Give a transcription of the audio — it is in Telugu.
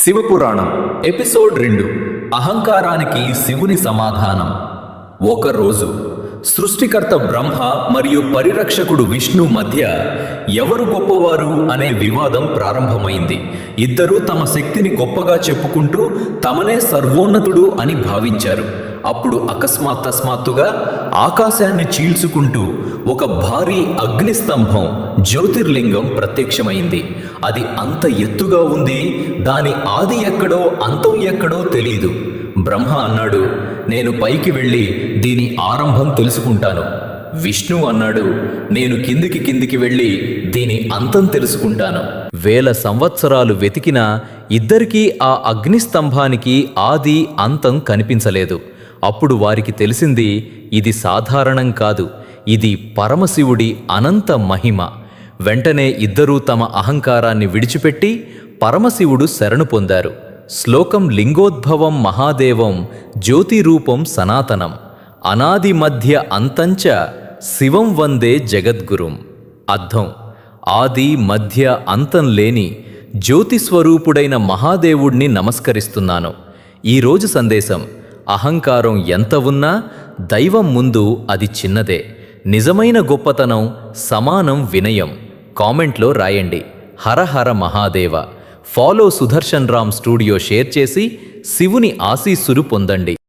శివపురాణం ఎపిసోడ్ 2 అహంకారానికి శివుని సమాధానం. ఒకరోజు సృష్టికర్త బ్రహ్మ మరియు పరిరక్షకుడు విష్ణు మధ్య ఎవరు గొప్పవారు అనే వివాదం ప్రారంభమైంది. ఇద్దరూ తమ శక్తిని గొప్పగా చెప్పుకుంటూ తమనే సర్వోన్నతుడు అని భావించారు. అప్పుడు అకస్మాత్తుగా ఆకాశాన్ని చీల్చుకుంటూ ఒక భారీ అగ్నిస్తంభం జ్యోతిర్లింగం ప్రత్యక్షమైంది. అది అంత ఎత్తుగా ఉంది, దాని ఆది ఎక్కడో అంతం ఎక్కడో తెలీదు. బ్రహ్మ అన్నాడు, నేను పైకి వెళ్ళి దీని ఆరంభం తెలుసుకుంటాను. విష్ణు అన్నాడు, నేను కిందికి వెళ్ళి దీని అంతం తెలుసుకుంటాను. 1000 సంవత్సరాలు వెతికినా ఇద్దరికీ ఆ అగ్నిస్తంభానికి ఆది అంతం కనిపించలేదు. అప్పుడు వారికి తెలిసింది, ఇది సాధారణం కాదు, ఇది పరమశివుడి అనంత మహిమ. వెంటనే ఇద్దరూ తమ అహంకారాన్ని విడిచిపెట్టి పరమశివుడు శరణు పొందారు. శ్లోకం లింగోద్భవం మహాదేవం జ్యోతిరూపం సనాతనం అనాది మధ్య అంతంచ శివం వందే జగద్గురుం. అర్థం: ఆది మధ్య అంతం లేని జ్యోతిస్వరూపుడైన మహాదేవుణ్ణి నమస్కరిస్తున్నాను. ఈరోజు సందేశం: అహంకారం ఎంత ఉన్నా దైవం ముందు అది చిన్నదే. నిజమైన గొప్పతనం సమానం వినయం. కామెంట్లో రాయండి. Hara Hara Mahadeva. Follow Sudarshan Ram studio share చేసి శివుని ఆశీస్సులు పొందండి.